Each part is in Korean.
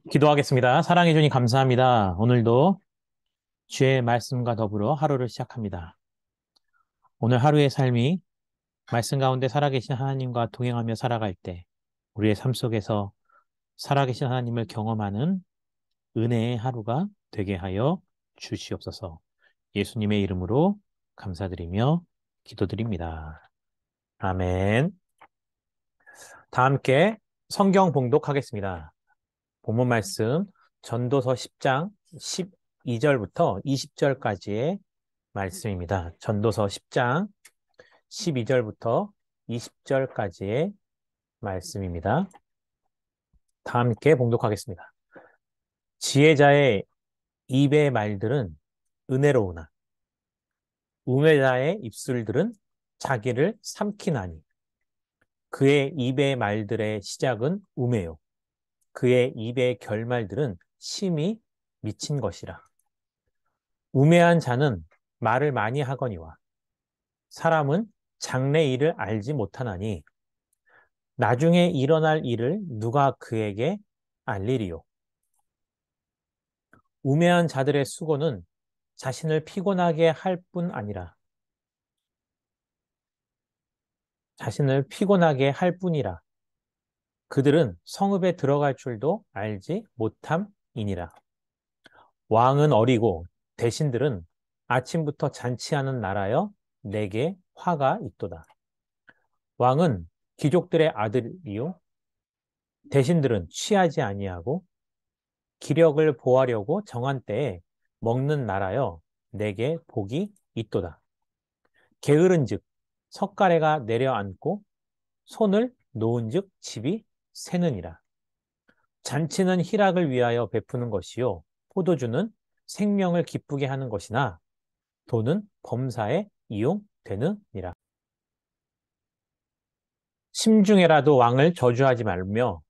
기도하겠습니다. 사랑해 주니 감사합니다. 오늘도 주의 말씀과 더불어 하루를 시작합니다. 오늘 하루의 삶이 말씀 가운데 살아계신 하나님과 동행하며 살아갈 때 우리의 삶 속에서 살아계신 하나님을 경험하는 은혜의 하루가 되게 하여 주시옵소서. 예수님의 이름으로 감사드리며 기도드립니다. 아멘. 다 함께 성경 봉독하겠습니다. 본문 말씀 전도서 10장 12절부터 20절까지의 말씀입니다. 전도서 10장 12절부터 20절까지의 말씀입니다. 다 함께 봉독하겠습니다. 지혜자의 입의 말들은 은혜로우나 우매자의 입술들은 자기를 삼키나니 그의 입의 말들의 시작은 우매요 그의 입의 결말들은 심히 미친 것이라. 우매한 자는 말을 많이 하거니와 사람은 장래 일을 알지 못하나니 나중에 일어날 일을 누가 그에게 알리리요. 우매한 자들의 수고는 자신을 피곤하게 할 뿐 아니라 자신을 피곤하게 할 뿐이라. 그들은 성읍에 들어갈 줄도 알지 못함이니라. 왕은 어리고 대신들은 아침부터 잔치하는 나라여 내게 화가 있도다. 왕은 귀족들의 아들이요 대신들은 취하지 아니하고 기력을 보하려고 정한 때에 먹는 나라여 내게 복이 있도다. 게으른즉 석가래가 내려앉고 손을 놓은즉 집이 새느니라. 잔치는 희락을 위하여 베푸는 것이요 포도주는 생명을 기쁘게 하는 것이나 돈은 범사에 이용되느니라. 심중에라도 왕을 저주하지 말며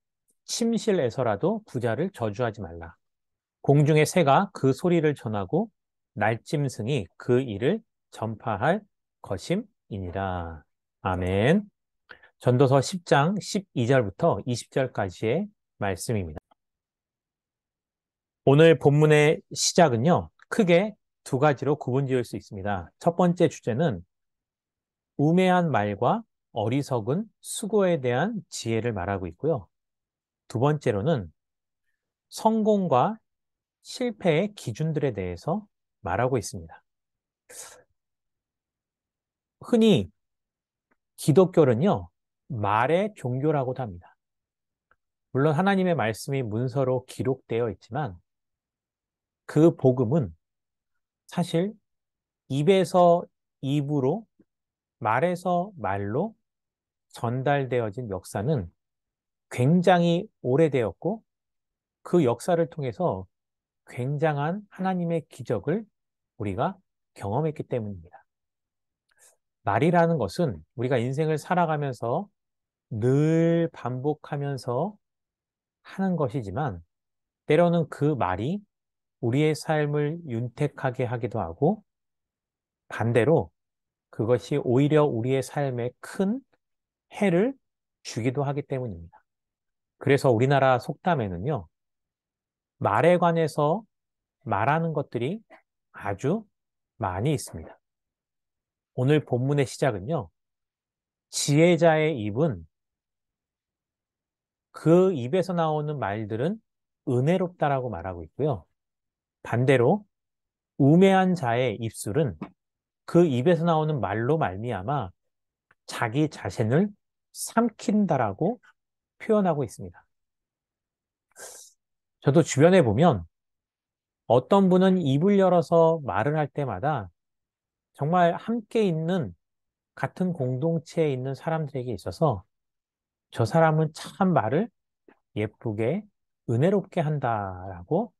침실에서라도 부자를 저주하지 말라. 공중의 새가 그 소리를 전하고 날짐승이 그 일을 전파할 것임이니라. 아멘. 전도서 10장 12절부터 20절까지의 말씀입니다. 오늘 본문의 시작은요, 크게 두 가지로 구분지을 수 있습니다. 첫 번째 주제는 우매한 말과 어리석은 수고에 대한 지혜를 말하고 있고요. 두 번째로는 성공과 실패의 기준들에 대해서 말하고 있습니다. 흔히 기독교는요, 말의 종교라고도 합니다. 물론 하나님의 말씀이 문서로 기록되어 있지만 그 복음은 사실 입에서 입으로 말에서 말로 전달되어진 역사는 굉장히 오래되었고 그 역사를 통해서 굉장한 하나님의 기적을 우리가 경험했기 때문입니다. 말이라는 것은 우리가 인생을 살아가면서 늘 반복하면서 하는 것이지만 때로는 그 말이 우리의 삶을 윤택하게 하기도 하고 반대로 그것이 오히려 우리의 삶에 큰 해를 주기도 하기 때문입니다. 그래서 우리나라 속담에는요, 말에 관해서 말하는 것들이 아주 많이 있습니다. 오늘 본문의 시작은요, 지혜자의 입은 그 입에서 나오는 말들은 은혜롭다라고 말하고 있고요. 반대로 우매한 자의 입술은 그 입에서 나오는 말로 말미암아 자기 자신을 삼킨다라고 표현하고 있습니다. 저도 주변에 보면 어떤 분은 입을 열어서 말을 할 때마다 정말 함께 있는 같은 공동체에 있는 사람들에게 있어서 저 사람은 참 말을 예쁘게 은혜롭게 한다라고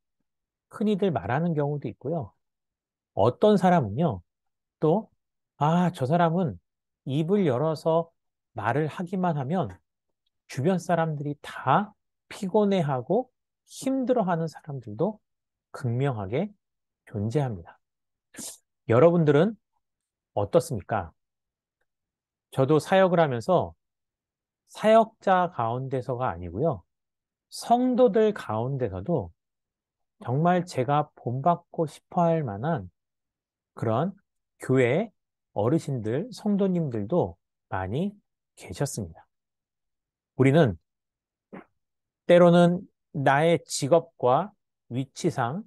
흔히들 말하는 경우도 있고요. 어떤 사람은요, 또, 저 사람은 입을 열어서 말을 하기만 하면 주변 사람들이 다 피곤해하고 힘들어하는 사람들도 극명하게 존재합니다. 여러분들은 어떻습니까? 저도 사역을 하면서 사역자 가운데서가 아니고요. 성도들 가운데서도 정말 제가 본받고 싶어 할 만한 그런 교회 어르신들, 성도님들도 많이 계셨습니다. 우리는 때로는 나의 직업과 위치상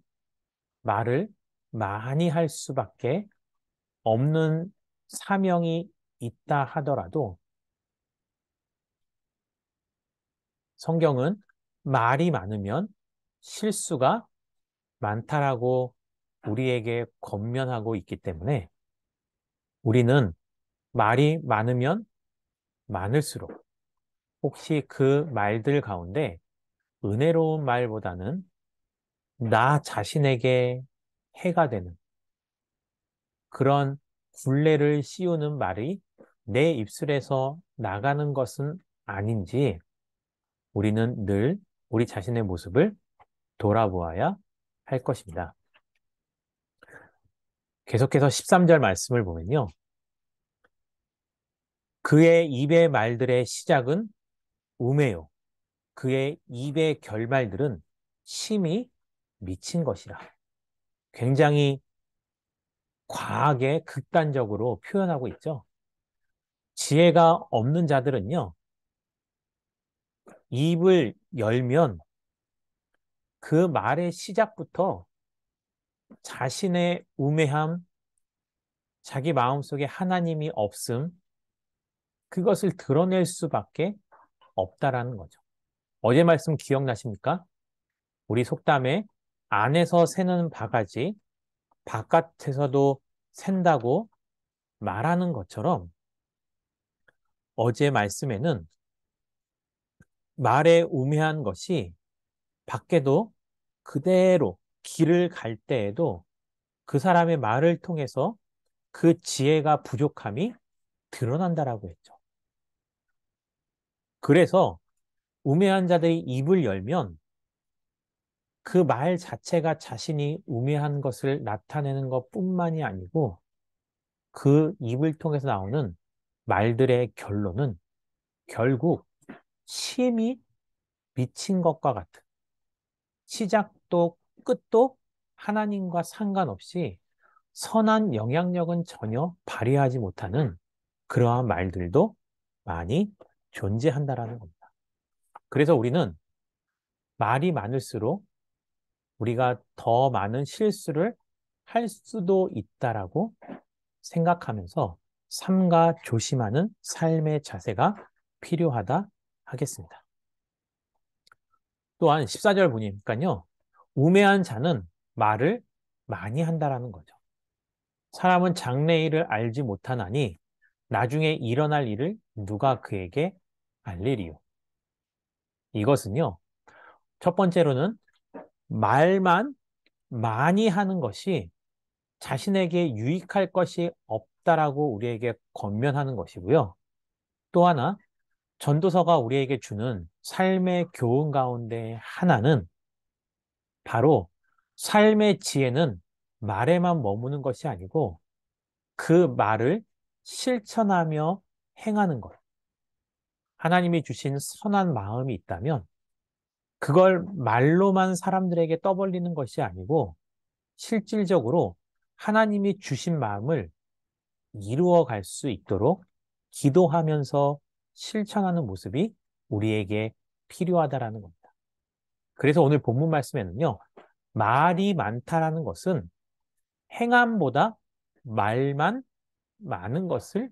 말을 많이 할 수밖에 없는 사명이 있다 하더라도 성경은 말이 많으면 실수가 많다라고 우리에게 권면하고 있기 때문에 우리는 말이 많으면 많을수록 혹시 그 말들 가운데 은혜로운 말보다는 나 자신에게 해가 되는 그런 굴레를 씌우는 말이 내 입술에서 나가는 것은 아닌지 우리는 늘 우리 자신의 모습을 돌아보아야 할 것입니다. 계속해서 13절 말씀을 보면요. 그의 입의 말들의 시작은 우매요. 그의 입의 결말들은 심히 미친 것이라. 굉장히 과하게 극단적으로 표현하고 있죠. 지혜가 없는 자들은요, 입을 열면 그 말의 시작부터 자신의 우매함, 자기 마음속에 하나님이 없음, 그것을 드러낼 수밖에 없다라는 거죠. 어제 말씀 기억나십니까? 우리 속담에 안에서 새는 바가지, 바깥에서도 샌다고 말하는 것처럼 어제 말씀에는 말의 우매한 것이 밖에도 그대로 길을 갈 때에도 그 사람의 말을 통해서 그 지혜가 부족함이 드러난다라고 했죠. 그래서 우매한 자들이 입을 열면 그 말 자체가 자신이 우매한 것을 나타내는 것뿐만이 아니고 그 입을 통해서 나오는 말들의 결론은 결국 심히 미친 것과 같은 시작도 끝도 하나님과 상관없이 선한 영향력은 전혀 발휘하지 못하는 그러한 말들도 많이 존재한다라는 겁니다. 그래서 우리는 말이 많을수록 우리가 더 많은 실수를 할 수도 있다라고 생각하면서 삼가 조심하는 삶의 자세가 필요하다 하겠습니다. 또한 14절 보니까요. 우매한 자는 말을 많이 한다라는 거죠. 사람은 장래일을 알지 못하나니 나중에 일어날 일을 누가 그에게 알리리요. 이것은요. 첫 번째로는 말만 많이 하는 것이 자신에게 유익할 것이 없다라고 우리에게 권면하는 것이고요. 또 하나, 전도서가 우리에게 주는 삶의 교훈 가운데 하나는 바로 삶의 지혜는 말에만 머무는 것이 아니고 그 말을 실천하며 행하는 것. 하나님이 주신 선한 마음이 있다면 그걸 말로만 사람들에게 떠벌리는 것이 아니고 실질적으로 하나님이 주신 마음을 이루어 갈 수 있도록 기도하면서 실천하는 모습이 우리에게 필요하다라는 겁니다. 그래서 오늘 본문 말씀에는요, 말이 많다라는 것은 행함보다 말만 많은 것을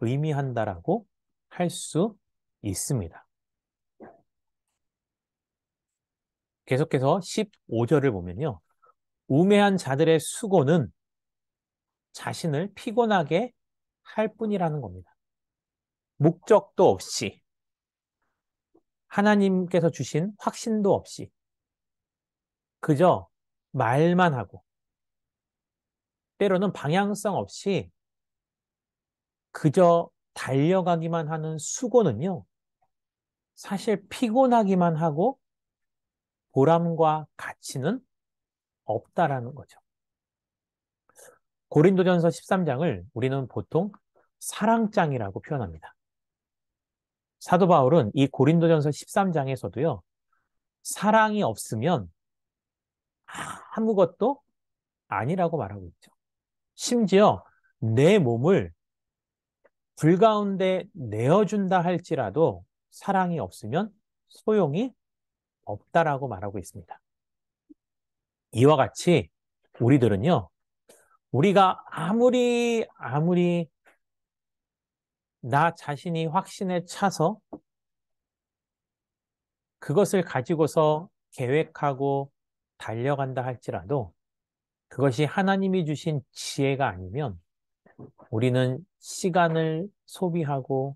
의미한다라고 할 수 있습니다. 계속해서 15절을 보면요. 우매한 자들의 수고는 자신을 피곤하게 할 뿐이라는 겁니다. 목적도 없이, 하나님께서 주신 확신도 없이, 그저 말만 하고, 때로는 방향성 없이 그저 달려가기만 하는 수고는요, 사실 피곤하기만 하고 보람과 가치는 없다라는 거죠. 고린도전서 13장을 우리는 보통 사랑장이라고 표현합니다. 사도 바울은 이 고린도전서 13장에서도요, 사랑이 없으면 아무것도 아니라고 말하고 있죠. 심지어 내 몸을 불 가운데 내어준다 할지라도 사랑이 없으면 소용이 없다라고 말하고 있습니다. 이와 같이 우리들은요, 우리가 아무리 나 자신이 확신에 차서 그것을 가지고서 계획하고 달려간다 할지라도 그것이 하나님이 주신 지혜가 아니면 우리는 시간을 소비하고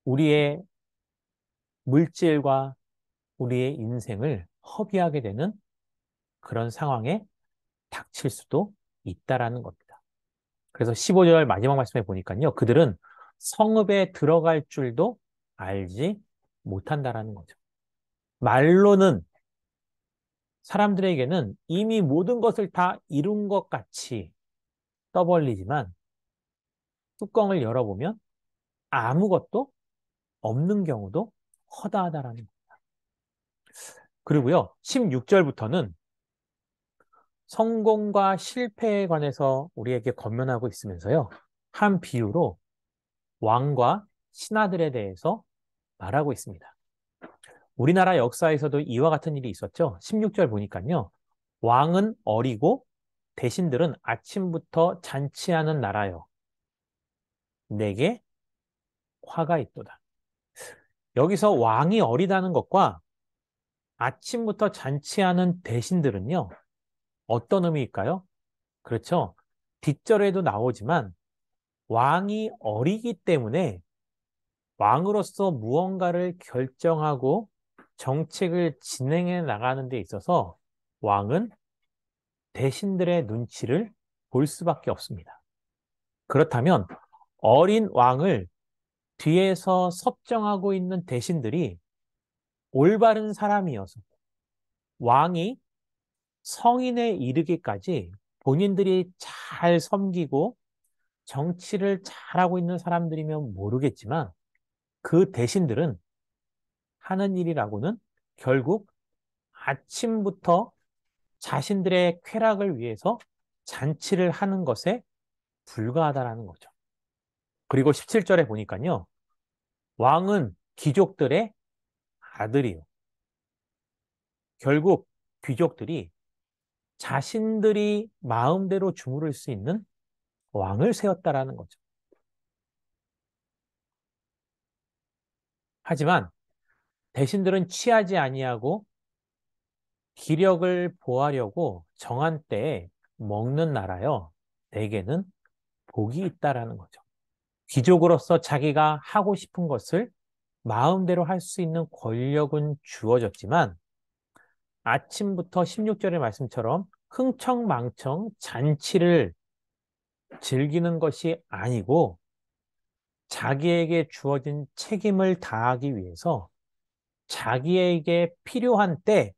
우리의 물질과 우리의 인생을 허비하게 되는 그런 상황에 닥칠 수도 있다라는 겁니다. 그래서 15절 마지막 말씀에 보니까요. 그들은 성읍에 들어갈 줄도 알지 못한다라는 거죠. 말로는 사람들에게는 이미 모든 것을 다 이룬 것 같이 떠벌리지만 뚜껑을 열어보면 아무것도 없는 경우도 허다하다라는 겁니다. 그리고요, 16절부터는 성공과 실패에 관해서 우리에게 권면하고 있으면서요, 한 비유로 왕과 신하들에 대해서 말하고 있습니다. 우리나라 역사에서도 이와 같은 일이 있었죠. 16절 보니까요, 왕은 어리고 대신들은 아침부터 잔치하는 나라여. 내게 화가 있도다. 여기서 왕이 어리다는 것과 아침부터 잔치하는 대신들은요, 어떤 의미일까요? 그렇죠. 뒷절에도 나오지만 왕이 어리기 때문에 왕으로서 무언가를 결정하고 정책을 진행해 나가는 데 있어서 왕은 대신들의 눈치를 볼 수밖에 없습니다. 그렇다면 어린 왕을 뒤에서 섭정하고 있는 대신들이 올바른 사람이어서 왕이 성인에 이르기까지 본인들이 잘 섬기고 정치를 잘하고 있는 사람들이면 모르겠지만 그 대신들은 하는 일이라고는 결국 아침부터 자신들의 쾌락을 위해서 잔치를 하는 것에 불과하다라는 거죠. 그리고 17절에 보니까요. 왕은 귀족들의 아들이요. 결국 귀족들이 자신들이 마음대로 주무를 수 있는 왕을 세웠다라는 거죠. 하지만 대신들은 취하지 아니하고 기력을 보하려고 정한 때에 먹는 나라여 내게는 복이 있다라는 거죠. 귀족으로서 자기가 하고 싶은 것을 마음대로 할 수 있는 권력은 주어졌지만 아침부터 16절의 말씀처럼 흥청망청 잔치를 즐기는 것이 아니고 자기에게 주어진 책임을 다하기 위해서 자기에게 필요한 때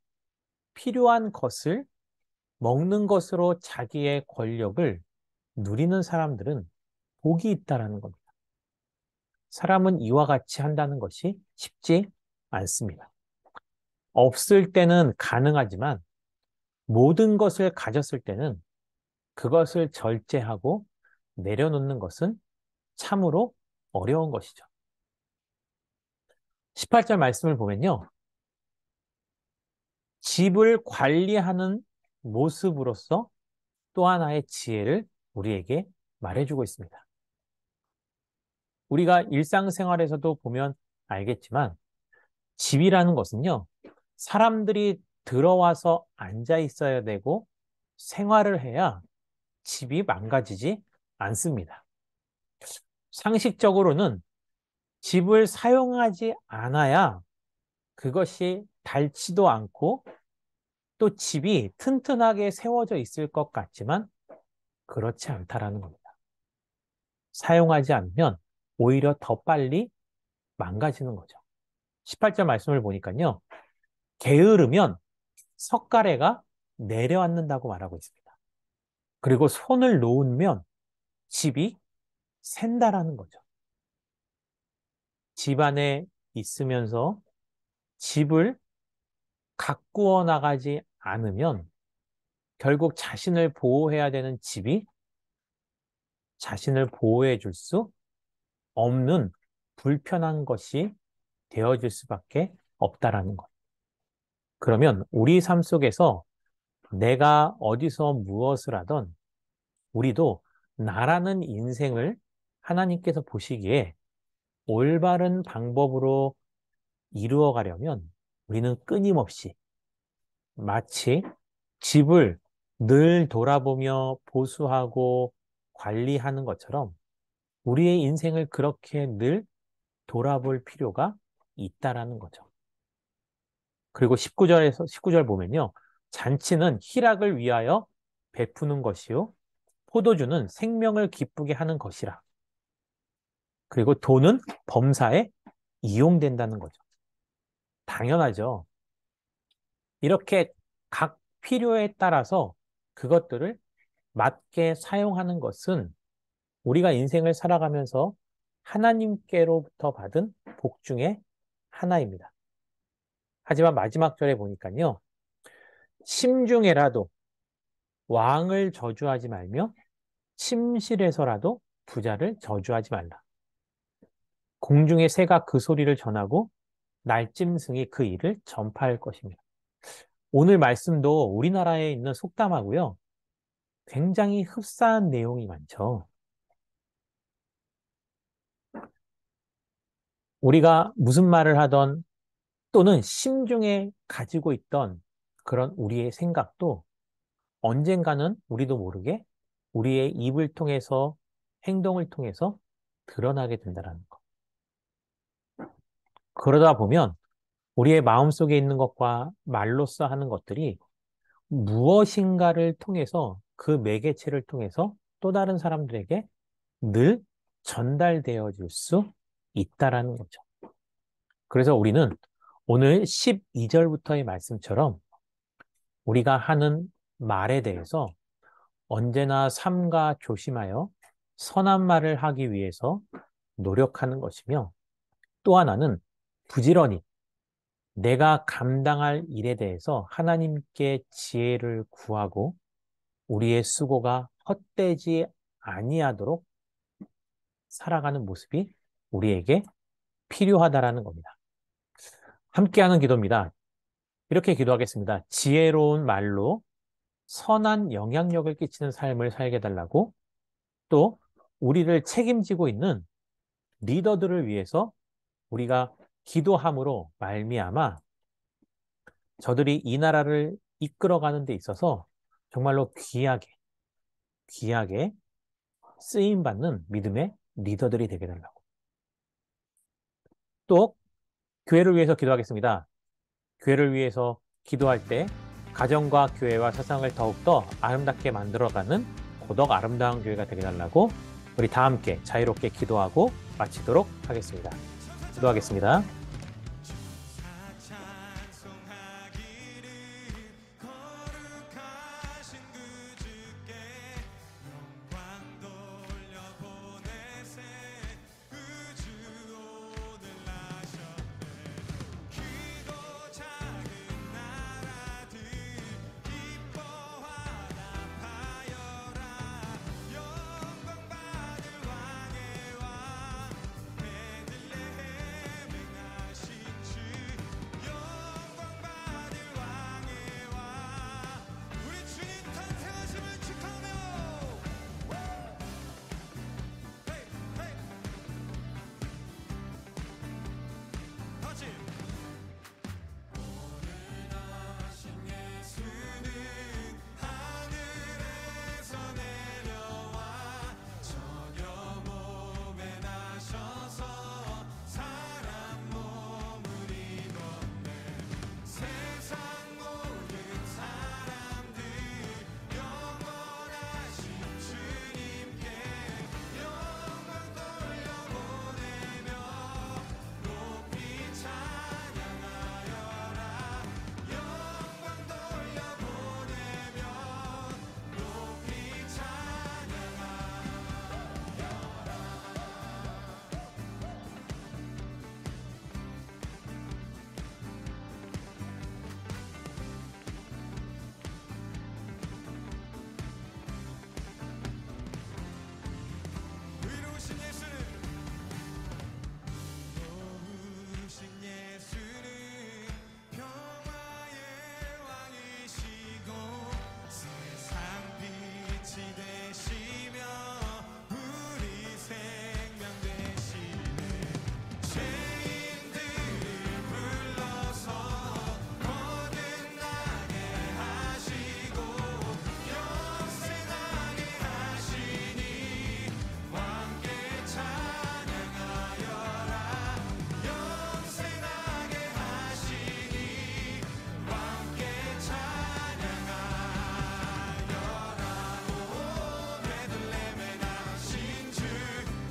필요한 것을 먹는 것으로 자기의 권력을 누리는 사람들은 복이 있다라는 겁니다. 사람은 이와 같이 한다는 것이 쉽지 않습니다. 없을 때는 가능하지만 모든 것을 가졌을 때는 그것을 절제하고 내려놓는 것은 참으로 어려운 것이죠. 18절 말씀을 보면요. 집을 관리하는 모습으로서 또 하나의 지혜를 우리에게 말해주고 있습니다. 우리가 일상생활에서도 보면 알겠지만 집이라는 것은요. 사람들이 들어와서 앉아 있어야 되고 생활을 해야 집이 망가지지 않습니다. 상식적으로는 집을 사용하지 않아야 그것이 닳지도 않고 또 집이 튼튼하게 세워져 있을 것 같지만 그렇지 않다라는 겁니다. 사용하지 않으면 오히려 더 빨리 망가지는 거죠. 18절 말씀을 보니까요. 게으르면 석가래가 내려앉는다고 말하고 있습니다. 그리고 손을 놓으면 집이 샌다라는 거죠. 집 안에 있으면서 집을 가꾸어 나가지 않으면 결국 자신을 보호해야 되는 집이 자신을 보호해 줄 수 없는 불편한 것이 되어질 수밖에 없다라는 것. 그러면 우리 삶 속에서 내가 어디서 무엇을 하던 우리도 나라는 인생을 하나님께서 보시기에 올바른 방법으로 이루어 가려면 우리는 끊임없이 마치 집을 늘 돌아보며 보수하고 관리하는 것처럼 우리의 인생을 그렇게 늘 돌아볼 필요가 있다라는 거죠. 그리고 19절 보면요. 잔치는 희락을 위하여 베푸는 것이요. 포도주는 생명을 기쁘게 하는 것이라. 그리고 돈은 범사에 이용된다는 거죠. 당연하죠. 이렇게 각 필요에 따라서 그것들을 맞게 사용하는 것은 우리가 인생을 살아가면서 하나님께로부터 받은 복 중에 하나입니다. 하지만 마지막 절에 보니까요. 심중에라도 왕을 저주하지 말며 침실에서라도 부자를 저주하지 말라. 공중의 새가 그 소리를 전하고 날짐승이 그 일을 전파할 것입니다. 오늘 말씀도 우리나라에 있는 속담하고요. 굉장히 흡사한 내용이 많죠. 우리가 무슨 말을 하던 또는 심중에 가지고 있던 그런 우리의 생각도 언젠가는 우리도 모르게 우리의 입을 통해서 행동을 통해서 드러나게 된다는 것. 그러다 보면 우리의 마음속에 있는 것과 말로써 하는 것들이 무엇인가를 통해서 그 매개체를 통해서 또 다른 사람들에게 늘 전달되어질 수 있다라는 거죠. 그래서 우리는 오늘 12절부터의 말씀처럼 우리가 하는 말에 대해서 언제나 삼가 조심하여 선한 말을 하기 위해서 노력하는 것이며 또 하나는 부지런히 내가 감당할 일에 대해서 하나님께 지혜를 구하고 우리의 수고가 헛되지 아니하도록 살아가는 모습이 우리에게 필요하다라는 겁니다. 함께하는 기도입니다. 이렇게 기도하겠습니다. 지혜로운 말로 선한 영향력을 끼치는 삶을 살게 달라고 또 우리를 책임지고 있는 리더들을 위해서 우리가 기도함으로 말미암아 저들이 이 나라를 이끌어가는 데 있어서 정말로 귀하게 쓰임받는 믿음의 리더들이 되게 달라고. 또 교회를 위해서 기도하겠습니다. 교회를 위해서 기도할 때 가정과 교회와 세상을 더욱더 아름답게 만들어가는 고덕 아름다운 교회가 되게 달라고 우리 다 함께 자유롭게 기도하고 마치도록 하겠습니다. 기도하겠습니다.